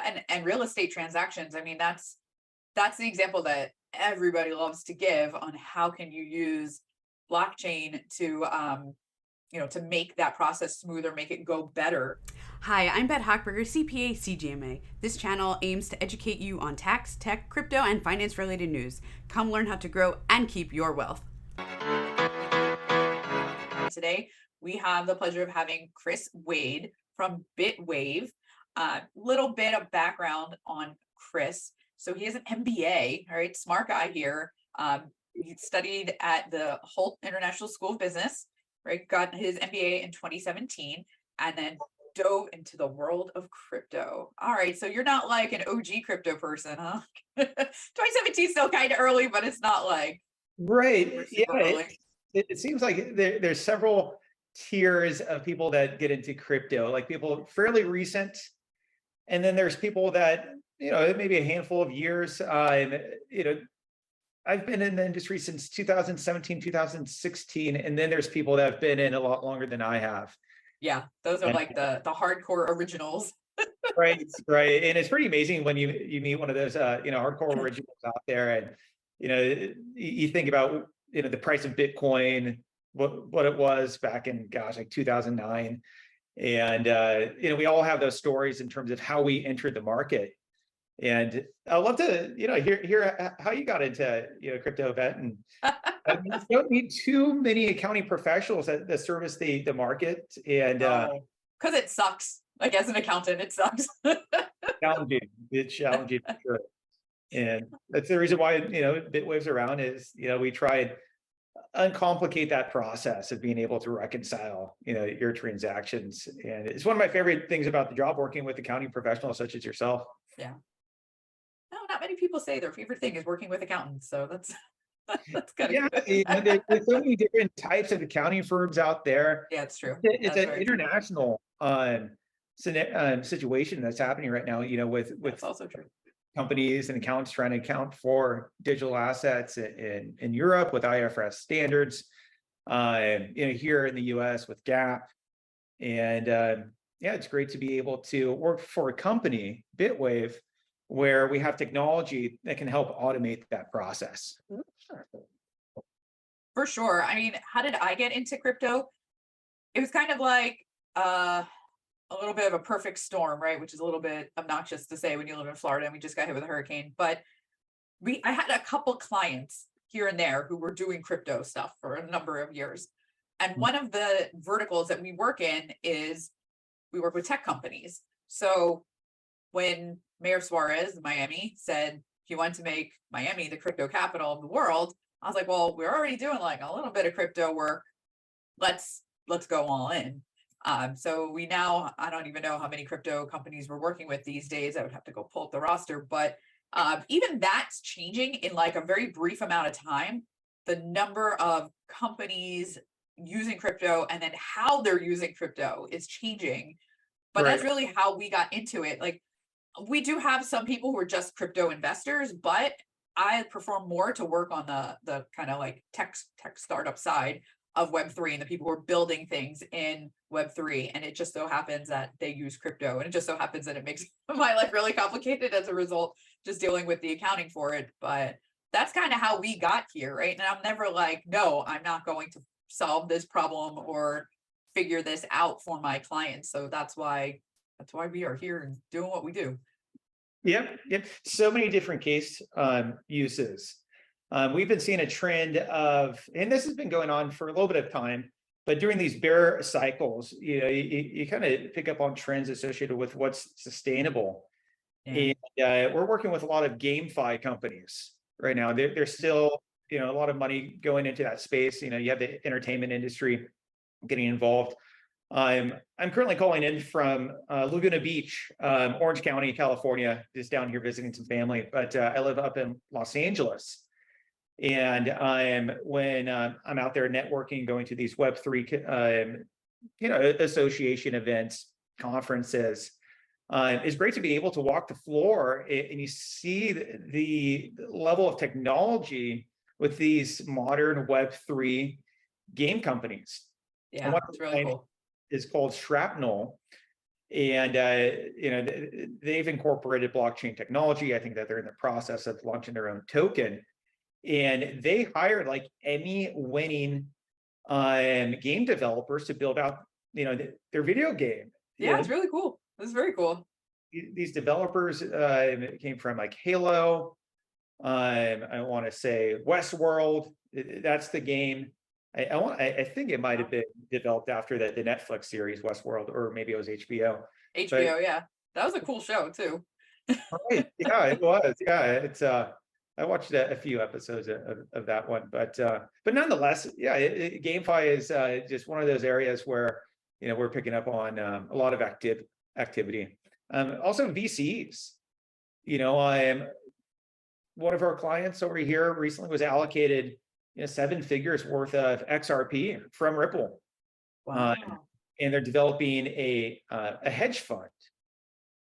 and real estate transactions. I mean, that's the example that everybody loves to give on how can you use blockchain to to make that process smoother, make it go better. Hi, I'm Bet Hochberger, CPA, CGMA. This channel aims to educate you on tax, tech, crypto, and finance related news. Come learn how to grow and keep your wealth. Today, we have the pleasure of having Chris Wade from Bitwave. Little bit of background on Chris. So he has an MBA, all right, smart guy here. He studied at the HULT International School of Business, right? Got his MBA in 2017 and then dove into the world of crypto. All right, so you're not like an OG crypto person, huh? 2017 is still kind of early, but it's not like Right. super Yeah. early. It seems like there's several tiers of people that get into crypto, like people fairly recent. And then there's people that, maybe a handful of years. I've been in the industry since 2017, 2016. And then there's people that have been in a lot longer than I have. Yeah, those are And- like the hardcore originals. Right, right. And it's pretty amazing when you meet one of those, hardcore originals out there, and, you think about, the price of Bitcoin, what it was back in, gosh, like 2009. And, we all have those stories in terms of how we entered the market. And I'd love to, hear how you got into, crypto vet. And you don't need too many accounting professionals that service the market. And Because it sucks. Like as an accountant, it sucks. challenging. It's challenging for sure. And that's the reason why, Bitwave's around is, we try and uncomplicate that process of being able to reconcile, your transactions. And it's one of my favorite things about the job, working with accounting professionals such as yourself. Yeah. No, not many people say their favorite thing is working with accountants. So that's kind of good. There's so many different types of accounting firms out there. Yeah, it's true. It's an international situation that's happening right now, with That's also true. companies and accountants trying to account for digital assets in Europe with IFRS standards, here in the US with GAAP. And it's great to be able to work for a company, Bitwave, where we have technology that can help automate that process. For sure. I mean, how did I get into crypto? It was kind of like a little bit of a perfect storm, right? Which is a little bit obnoxious to say when you live in Florida and we just got hit with a hurricane. But I had a couple clients here and there who were doing crypto stuff for a number of years. And one of the verticals that we work in is we work with tech companies. So when Mayor Suarez, Miami, said he wanted to make Miami the crypto capital of the world, I was like, well, we're already doing like a little bit of crypto work. Let's go all in. So we now, I don't even know how many crypto companies we're working with these days. I would have to go pull up the roster, but even that's changing in like a very brief amount of time. The number of companies using crypto and then how they're using crypto is changing. But Right. That's really how we got into it. Like we do have some people who are just crypto investors, but I prefer more to work on the kind of like tech startup side of Web3 and the people who are building things in Web3. And it just so happens that they use crypto. And it just so happens that it makes my life really complicated as a result, just dealing with the accounting for it. But that's kind of how we got here, right? And I'm never like, no, I'm not going to solve this problem or figure this out for my clients. So that's why we are here and doing what we do. Yep. So many different case uses. We've been seeing a trend of, and this has been going on for a little bit of time, but during these bear cycles, you kind of pick up on trends associated with what's sustainable. Yeah. And we're working with a lot of Gamefi companies right now. There's still, a lot of money going into that space. You have the entertainment industry getting involved. I'm currently calling in from Laguna Beach, Orange County, California, just down here visiting some family, but I live up in Los Angeles. And when I'm out there networking, going to these Web3, association events, conferences, it's great to be able to walk the floor and you see the level of technology with these modern Web3 game companies. Yeah, it's really cool. Is called Shrapnel. And they've incorporated blockchain technology. I think that they're in the process of launching their own token, and they hired like Emmy-winning game developers to build out their video game. Yeah, it's really cool. This is very cool. These developers came from like Halo. I want to say Westworld. That's the game. I think it might have been developed after the Netflix series Westworld, or maybe it was HBO. HBO, yeah, that was a cool show too. Right. Yeah, it was. Yeah, it's I watched a few episodes of that one, but nonetheless, yeah, GameFi is just one of those areas where we're picking up on a lot of activity. Also VCs. One of our clients over here recently was allocated 7 figures worth of XRP from Ripple. Wow. And they're developing a hedge fund.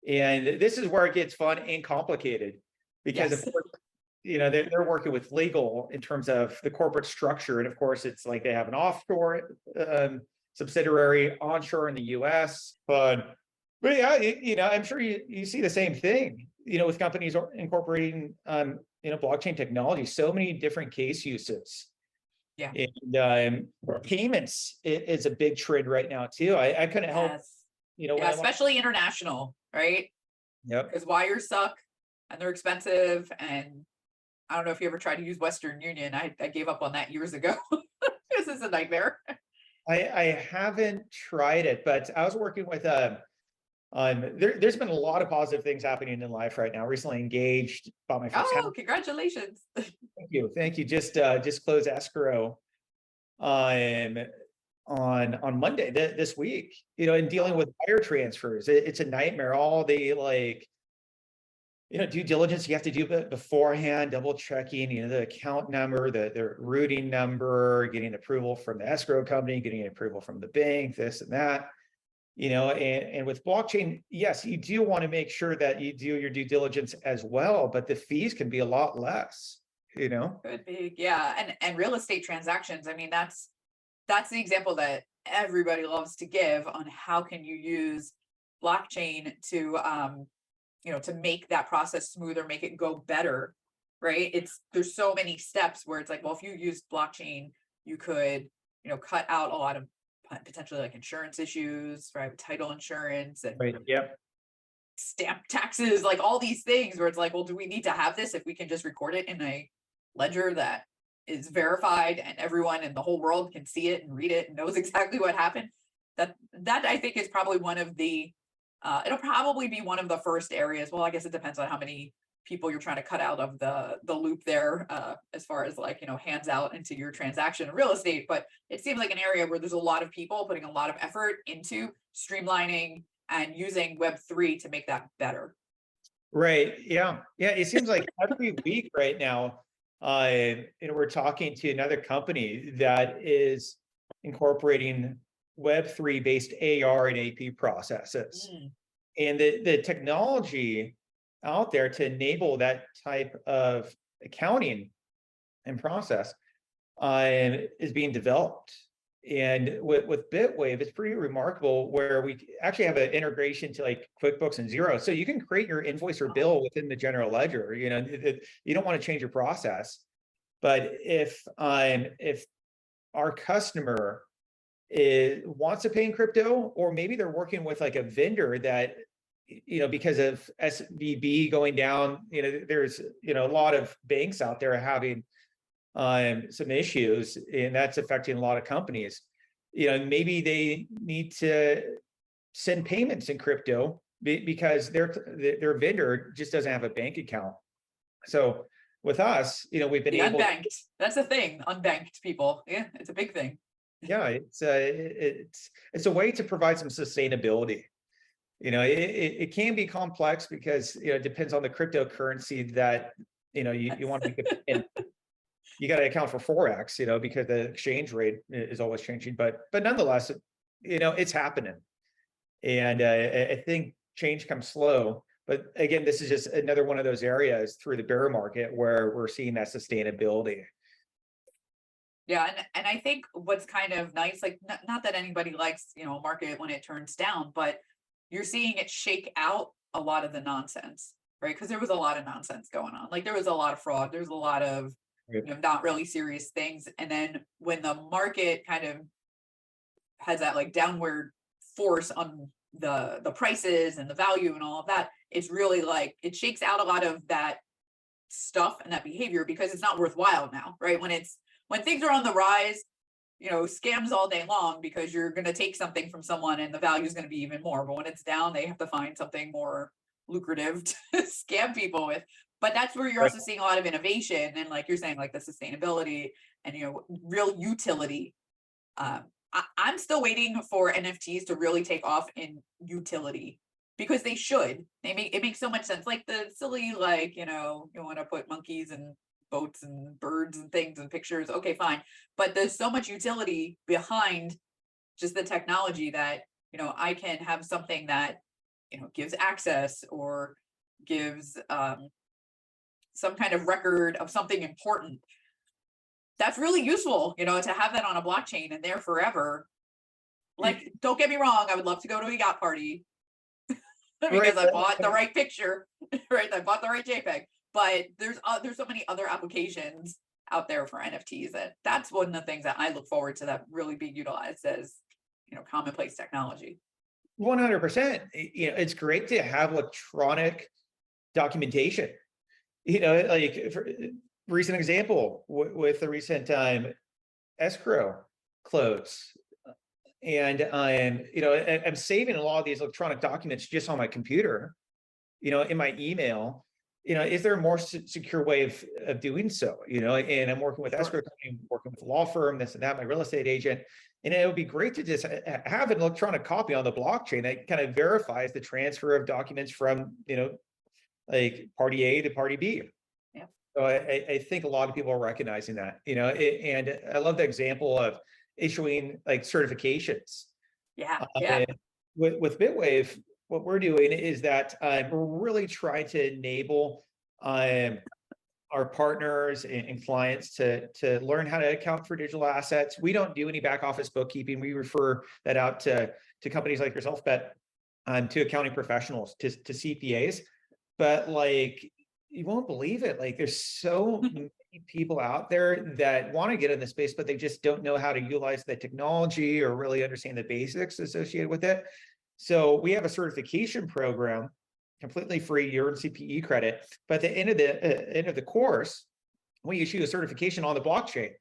And this is where it gets fun and complicated, because Yes. of course, they're working with legal in terms of the corporate structure. And of course, it's like they have an offshore subsidiary, onshore in the US. But yeah, I'm sure you see the same thing, with companies incorporating blockchain technology, so many different case uses. Yeah. And payments is a big trend right now too. I couldn't help, Yes. when Especially international, right? Yep. Because wires suck and they're expensive. And I don't know if you ever tried to use Western Union. I gave up on that years ago. This is a nightmare. I haven't tried it, but I was working with there's been a lot of positive things happening in life right now. Recently engaged, bought my first house. Congratulations. Thank you. Just closed escrow on Monday this week. And dealing with wire transfers, it's a nightmare. All the due diligence you have to do beforehand, double checking, the account number, the routing number, getting approval from the escrow company, getting approval from the bank, this and that. And with blockchain, yes, you do want to make sure that you do your due diligence as well, but the fees can be a lot less. Could be, yeah. And real estate transactions, I mean, that's the example that everybody loves to give on how can you use blockchain to to make that process smoother, make it go better, right? There's so many steps where it's like, well, if you use blockchain, you could cut out a lot of potentially like insurance issues, right? Title insurance and Right. Yep. stamp taxes, like all these things where it's like, well, do we need to have this if we can just record it in a ledger that is verified and everyone in the whole world can see it and read it and knows exactly what happened? That I think is probably one of the it'll probably be one of the first areas. Well, I guess it depends on how many people you're trying to cut out of the loop there, as far as like hands out into your transaction in real estate. But it seems like an area where there's a lot of people putting a lot of effort into streamlining and using Web3 to make that better. Right. Yeah. It seems like every week right now, we're talking to another company that is incorporating Web3 based AR and AP processes. And the technology out there to enable that type of accounting and process is being developed. And with Bitwave, it's pretty remarkable where we actually have an integration to like QuickBooks and Xero. So you can create your invoice or bill within the general ledger. You don't want to change your process. But if our customer wants to pay in crypto, or maybe they're working with like a vendor that, because of SVB going down, there's, a lot of banks out there having some issues, and that's affecting a lot of companies. Maybe they need to send payments in crypto because their vendor just doesn't have a bank account. So with us, we've been able unbanked. That's the thing, unbanked people. Yeah, it's a big thing. Yeah, it's a way to provide some sustainability. It can be complex because it depends on the cryptocurrency that you want to make it. You got to account for Forex, because the exchange rate is always changing. But nonetheless, it's happening, and I think change comes slow. But again, this is just another one of those areas through the bear market where we're seeing that sustainability. Yeah, and I think what's kind of nice, like not that anybody likes a market when it turns down, but you're seeing it shake out a lot of the nonsense, right? Because there was a lot of nonsense going on. Like there was a lot of fraud. There's a lot of not really serious things. And then when the market kind of has that like downward force on the prices and the value and all of that, it's really like it shakes out a lot of that stuff and that behavior because it's not worthwhile now, right? When things are on the rise, scams all day long because you're going to take something from someone and the value is going to be even more. But when it's down, they have to find something more lucrative to scam people with. But that's where you're also seeing a lot of innovation and like you're saying, like the sustainability and real utility. I'm still waiting for NFTs to really take off in utility because they should. It makes so much sense. Like the silly, like, you want to put monkeys and boats and birds and things and pictures. Okay, fine. But there's so much utility behind just the technology that, I can have something that, gives access or gives some kind of record of something important. That's really useful, to have that on a blockchain and there forever. Like, don't get me wrong, I would love to go to a yacht party because I bought the right picture, right? I bought the right JPEG. But there's so many other applications out there for NFTs that's one of the things that I look forward to that really being utilized as, commonplace technology. 100%. It's great to have electronic documentation. Like for recent example with the recent escrow close. And I'm saving a lot of these electronic documents just on my computer, in my email. Is there a more secure way of doing so? And I'm working with escrow company, working with a law firm, this and that, my real estate agent. And it would be great to just have an electronic copy on the blockchain that kind of verifies the transfer of documents from, like party A to party B. Yeah. So I think a lot of people are recognizing that, and I love the example of issuing like certifications. Yeah. With Bitwave, what we're doing is that we're really trying to enable our partners and clients to learn how to account for digital assets. We don't do any back office bookkeeping. We refer that out to companies like yourself, but to accounting professionals, to CPAs. But like, you won't believe it. Like there's so many people out there that want to get in the space, but they just don't know how to utilize the technology or really understand the basics associated with it. So we have a certification program, completely free, you earn CPE credit. But at the end of the course, we issue a certification on the blockchain.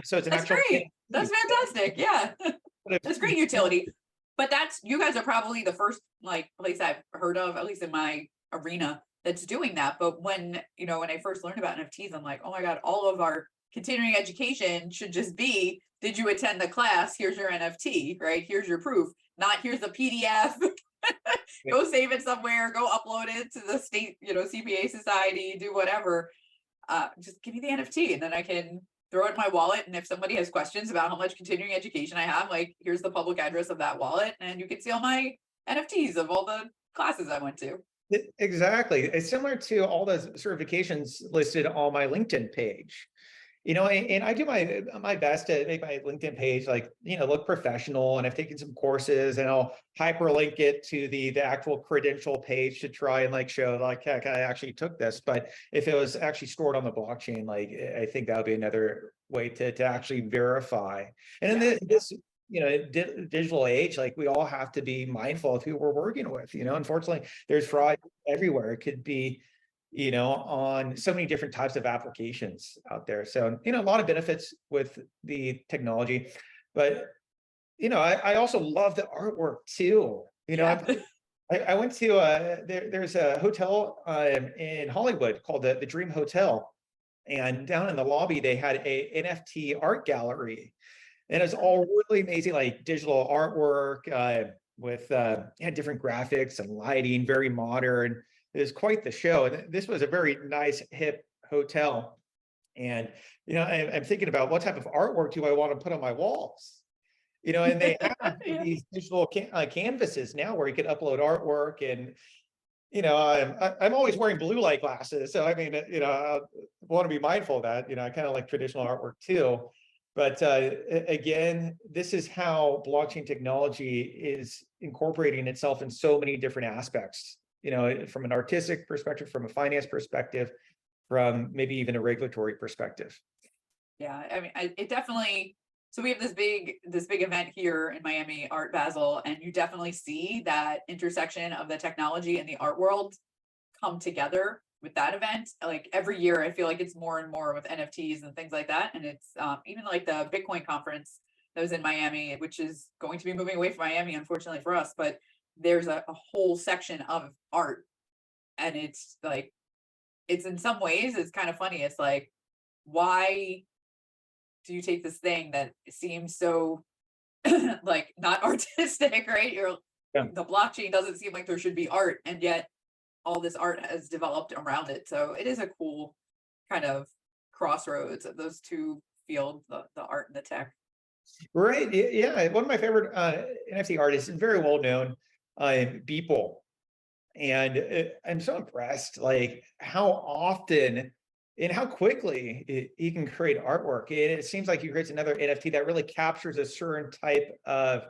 So it's an That's great. That's fantastic. Yeah, that's great utility. But you guys are probably the first like place I've heard of, at least in my arena, that's doing that. But when I first learned about NFTs, I'm like, oh my God, all of our continuing education should just be, did you attend the class? Here's your NFT, right? Here's your proof. Not here's a PDF. Go save it somewhere, go upload it to the state, CPA society, do whatever. Just give me the NFT and then I can throw it in my wallet. And if somebody has questions about how much continuing education I have, like here's the public address of that wallet and you can see all my NFTs of all the classes I went to. Exactly. It's similar to all the certifications listed on my LinkedIn page. And I do my best to make my LinkedIn page like, look professional. And I've taken some courses and I'll hyperlink it to the actual credential page to try and like show like, heck, I actually took this. But if it was actually stored on the blockchain, like I think that would be another way to actually verify. And in this digital age, like we all have to be mindful of who we're working with. Unfortunately, there's fraud everywhere. It could be on so many different types of applications out there. So, a lot of benefits with the technology, but, I also love the artwork too. I went to, there's a hotel in Hollywood called the Dream Hotel. And down in the lobby, they had a NFT art gallery. And it's all really amazing, like digital artwork with had different graphics and lighting, very modern. It was quite the show. And this was a very nice, hip hotel. And, I'm thinking about what type of artwork do I want to put on my walls? And they have these digital canvases now where you can upload artwork. And, I'm always wearing blue light glasses. So, I mean, I want to be mindful of that. I kind of like traditional artwork too. But again, this is how blockchain technology is incorporating itself in so many different aspects, from an artistic perspective, from a finance perspective, from maybe even a regulatory perspective. Yeah, I mean, it definitely. So we have this big event here in Miami, Art Basel, and you definitely see that intersection of the technology and the art world come together with that event. Like every year, I feel like it's more and more with NFTs and things like that. And it's even like the Bitcoin conference that was in Miami, which is going to be moving away from Miami, unfortunately for us. But there's a whole section of art, and it's like, it's in some ways, it's kind of funny. It's like, why do you take this thing that seems so like not artistic, right? Yeah. The blockchain doesn't seem like there should be art, and yet all this art has developed around it. So it is a cool kind of crossroads of those two fields, the art and the tech. Right. Yeah. One of my favorite NFT artists, very well known, Beeple. And I'm so impressed, like how often and how quickly he can create artwork. And it seems like he creates another NFT that really captures a certain type of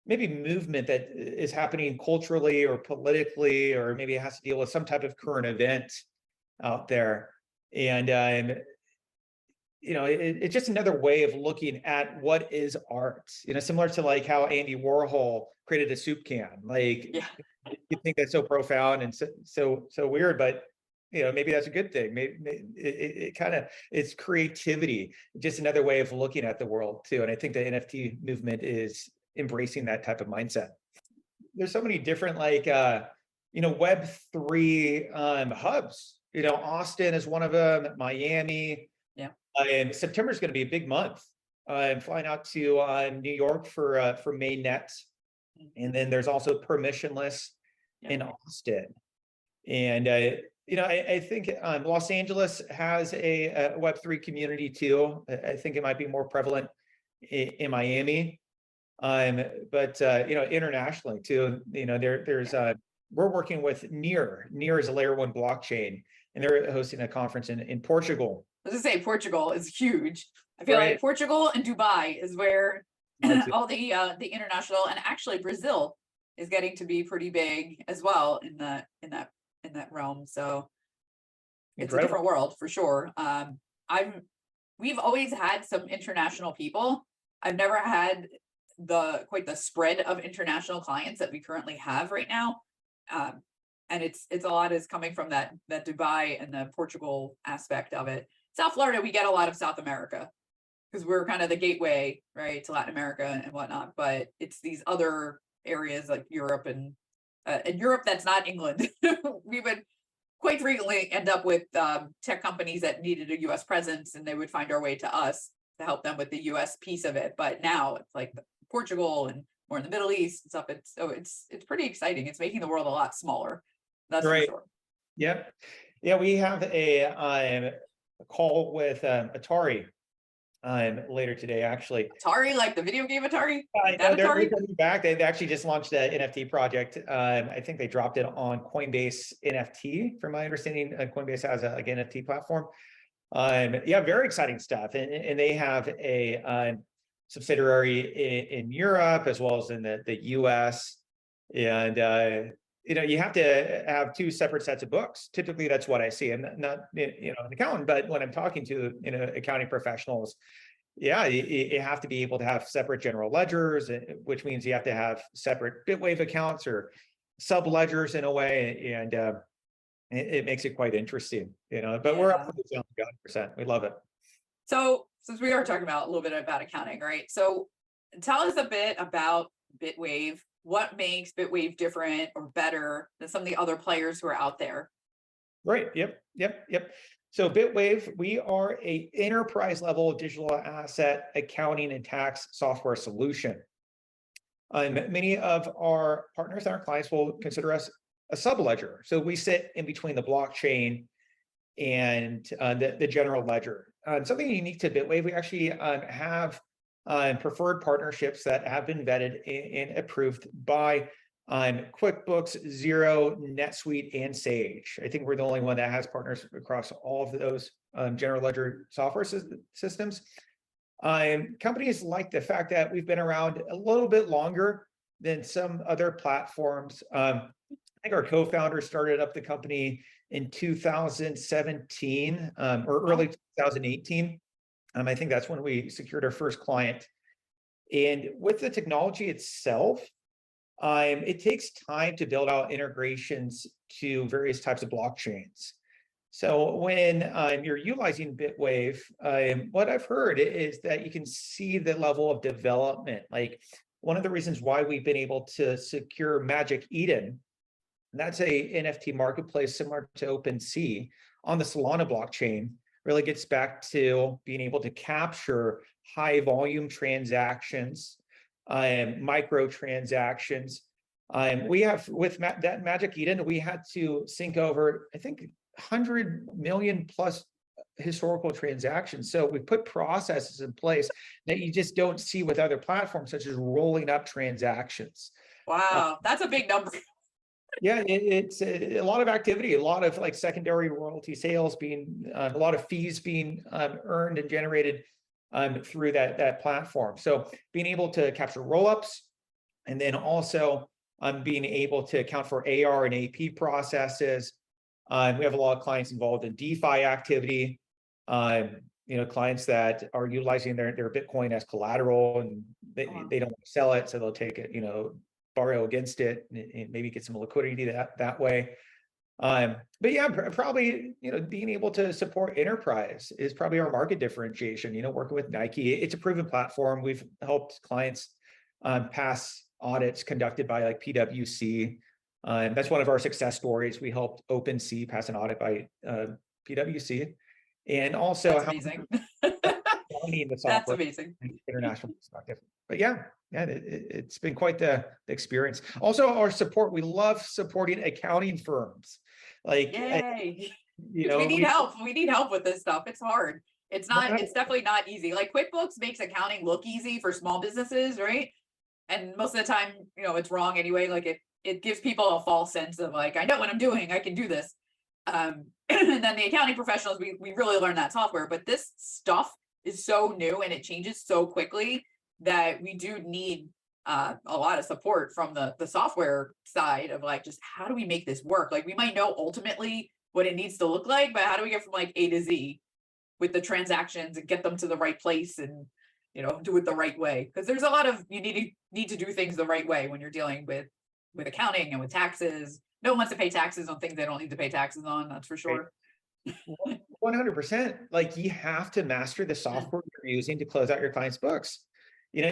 maybe movement that is happening culturally or politically, or maybe it has to deal with some type of current event out there. And it's just another way of looking at what is art, similar to like how Andy Warhol created a soup can. Like, Yeah. you think that's so profound and so weird, but maybe that's a good thing. Maybe it kind of, it's creativity, just another way of looking at the world too. And I think the NFT movement is embracing that type of mindset. There's so many different like Web3 hubs. Austin is one of them, Miami. Yeah. And September is going to be a big month. I'm flying out to New York for mainnet, and then there's also permissionless in Austin. And I think Los Angeles has a Web3 community too. I think it might be more prevalent in Miami, but internationally too. There's we're working with Near. Near is a layer 1 blockchain, and they're hosting a conference in Portugal. I was gonna say Portugal is huge. I feel like Portugal and Dubai is where all the international, and actually Brazil is getting to be pretty big as well in that realm. So it's a different world for sure. We've always had some international people. I've never had quite the spread of international clients that we currently have right now. And it's a lot is coming from that Dubai and the Portugal aspect of it. South Florida, we get a lot of South America because we're kind of the gateway, right, to Latin America and whatnot. But it's these other areas like Europe and Europe that's not England. We would quite frequently end up with tech companies that needed a U.S. presence, and they would find our way to us to help them with the U.S. piece of it. But now it's like Portugal and more in the Middle East and stuff. It's pretty exciting. It's making the world a lot smaller. That's for sure. Yep. Yeah, we have a call with Atari later today, actually. Atari, like the video game Atari? They're coming back. They actually just launched an NFT project. I think they dropped it on Coinbase NFT. From my understanding, Coinbase has an NFT platform. Yeah, very exciting stuff. And they have a subsidiary in Europe as well as in the US. And you have to have two separate sets of books. Typically, that's what I see. I'm not an accountant, but when I'm talking to accounting professionals, yeah, you have to be able to have separate general ledgers, which means you have to have separate Bitwave accounts or sub ledgers in a way, and it makes it quite interesting, But we're up for the 100%. We love it. So since we are talking about a little bit about accounting, right? So tell us a bit about Bitwave. What makes Bitwave different or better than some of the other players who are out there? Right. Yep. So Bitwave, we are an enterprise level digital asset accounting and tax software solution. Many of our partners and our clients will consider us a subledger. So we sit in between the blockchain and the general ledger. Something unique to Bitwave, we actually have preferred partnerships that have been vetted and approved by QuickBooks, Xero, NetSuite, and Sage. I think we're the only one that has partners across all of those general ledger software systems. Companies like the fact that we've been around a little bit longer than some other platforms. I think our co-founder started up the company in 2017 or early 2018. I think that's when we secured our first client. And with the technology itself, it takes time to build out integrations to various types of blockchains. So when you're utilizing Bitwave, what I've heard is that you can see the level of development. Like one of the reasons why we've been able to secure Magic Eden, and that's a NFT marketplace similar to OpenSea on the Solana blockchain, really gets back to being able to capture high volume transactions, micro transactions. We have with that Magic Eden, we had to sync over, I think, 100 million plus historical transactions. So we put processes in place that you just don't see with other platforms, such as rolling up transactions. Wow, that's a big number. Yeah, it's a lot of activity, a lot of like secondary royalty sales being, a lot of fees being earned and generated through that platform. So being able to capture rollups, and then also being able to account for AR and AP processes. We have a lot of clients involved in DeFi activity. Clients that are utilizing their Bitcoin as collateral, and they don't want to sell it, so they'll take it, borrow against it, and maybe get some liquidity that way. But yeah, probably, being able to support enterprise is probably our market differentiation. Working with Nike, it's a proven platform. We've helped clients pass audits conducted by like PwC. That's one of our success stories. We helped OpenSea pass an audit by PwC, and also That's amazing. the software. That's amazing. International perspective. But yeah, it's been quite the experience. Also, our support. We love supporting accounting firms. Like, yay! We need help. We need help with this stuff. It's hard. It's definitely not easy. Like QuickBooks makes accounting look easy for small businesses, right? And most of the time, it's wrong anyway. Like it gives people a false sense of like, I know what I'm doing, I can do this. And then the accounting professionals, we really learn that software, but this stuff is so new and it changes so quickly that we do need a lot of support from the software side of like, just how do we make this work? Like we might know ultimately what it needs to look like, but how do we get from like A to Z with the transactions and get them to the right place and do it the right way? Because there's a lot of, you need to do things the right way when you're dealing with accounting and with taxes. No one wants to pay taxes on things they don't need to pay taxes on, that's for sure. 100%. Like you have to master the software you're using to close out your client's books. You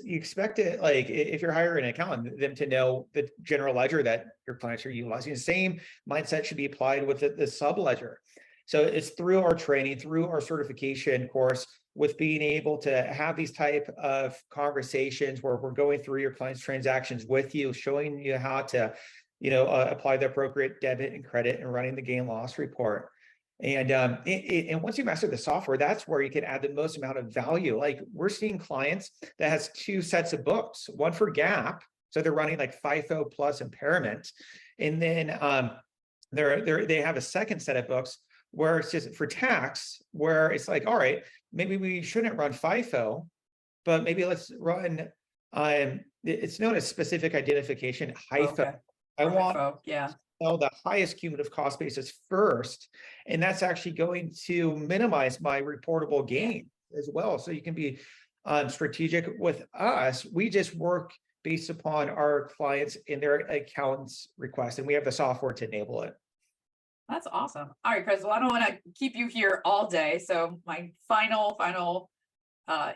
expect it, like if you're hiring an accountant, them to know the general ledger that your clients are utilizing. The same mindset should be applied with the sub ledger. So it's through our training, through our certification course, with being able to have these type of conversations where we're going through your client's transactions with you, showing you how to, apply the appropriate debit and credit and running the gain loss report. And once you master the software, that's where you can add the most amount of value. Like we're seeing clients that has two sets of books, one for GAAP, so they're running like FIFO plus impairment, and then they have a second set of books where it's just for tax, where it's like, all right, maybe we shouldn't run FIFO, but maybe let's run it's known as specific identification, HIFO. Okay. I want to sell the highest cumulative cost basis first, and that's actually going to minimize my reportable gain as well. So you can be strategic with us. We just work based upon our clients and their accountants' requests, and we have the software to enable it. That's awesome. All right, Chris, well, I don't want to keep you here all day. So my final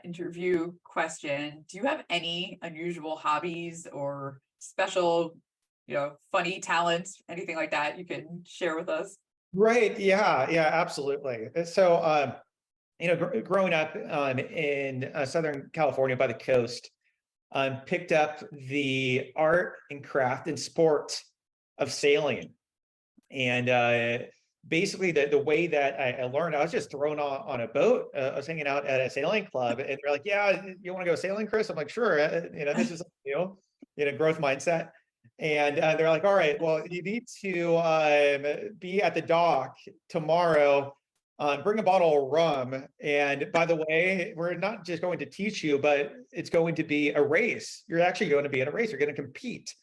interview question, do you have any unusual hobbies or special funny talents, anything like that you can share with us? Right. Yeah, absolutely. So, growing up in Southern California by the coast, picked up the art and craft and sport of sailing. And basically the way that I learned, I was just thrown on a boat. I was hanging out at a sailing club, and they're like, yeah, you want to go sailing, Chris? I'm like, sure. This is, growth mindset. And they're like, all right, well, you need to be at the dock tomorrow bring a bottle of rum. And by the way, we're not just going to teach you, but it's going to be a race. You're actually going to be in a race. You're going to compete.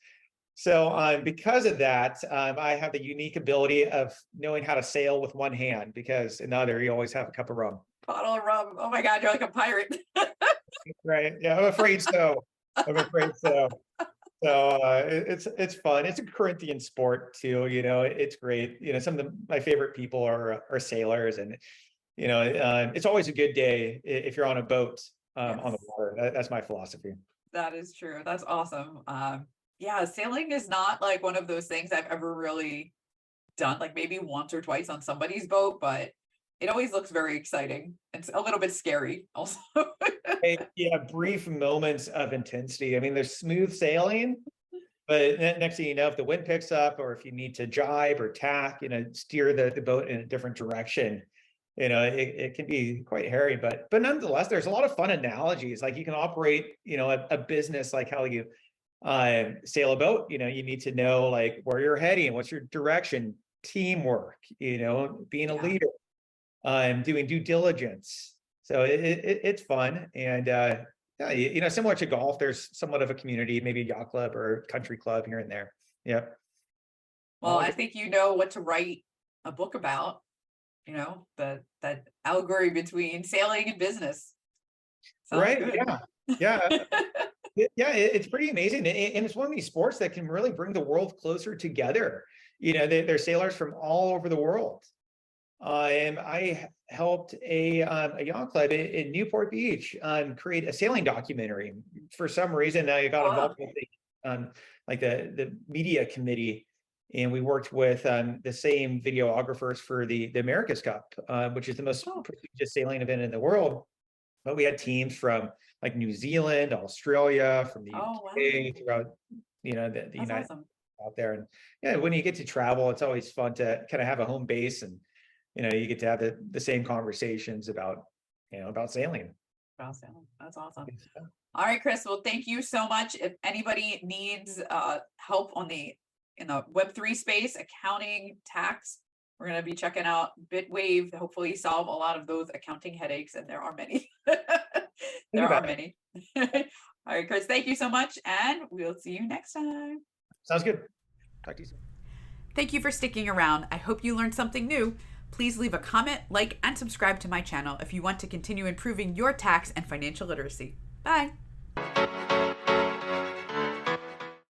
So because of that, I have the unique ability of knowing how to sail with one hand, because in the other, you always have a cup of rum. Bottle of rum. Oh my God, you're like a pirate. Right. Yeah, I'm afraid so. I'm afraid so. So it's fun. It's a Corinthian sport too. It's great. Some of my favorite people are sailors, and it's always a good day if you're on a boat on the Yes. water. That's my philosophy. That is true. That's awesome. Yeah, sailing is not like one of those things I've ever really done, like maybe once or twice on somebody's boat, but it always looks very exciting. It's a little bit scary also. Yeah, brief moments of intensity. I mean, there's smooth sailing, but next thing you know, if the wind picks up, or if you need to jibe or tack, steer the boat in a different direction, it can be quite hairy. But nonetheless, there's a lot of fun analogies. Like you can operate, a business like how you sail a boat. You need to know like where you're heading, what's your direction, teamwork, being a Yeah. leader, doing due diligence. So it's fun. And yeah, similar to golf, there's somewhat of a community, maybe a yacht club or country club here and there. Yeah. Well, I think you know what to write a book about, that allegory between sailing and business. Sounds Right. good. Yeah. Yeah. Yeah. It's pretty amazing. And it's one of these sports that can really bring the world closer together. There's sailors from all over the world. And I helped a yacht club in Newport Beach create a sailing documentary. For some reason, I got Wow. involved with like the media committee, and we worked with the same videographers for the America's Cup, which is the most Oh. prestigious sailing event in the world. But we had teams from like New Zealand, Australia, from the Oh, UK, wow. throughout the That's United awesome. out there. And yeah, when you get to travel, it's always fun to kind of have a home base, and you get to have the same conversations about sailing. Wow, sailing. That's awesome. All right, Chris. Well, thank you so much. If anybody needs help in the Web3 space, accounting, tax, we're going to be checking out Bitwave to hopefully solve a lot of those accounting headaches. And there are many. There are many. All right, Chris, thank you so much. And we'll see you next time. Sounds good. Talk to you soon. Thank you for sticking around. I hope you learned something new. Please leave a comment, like, and subscribe to my channel if you want to continue improving your tax and financial literacy. Bye.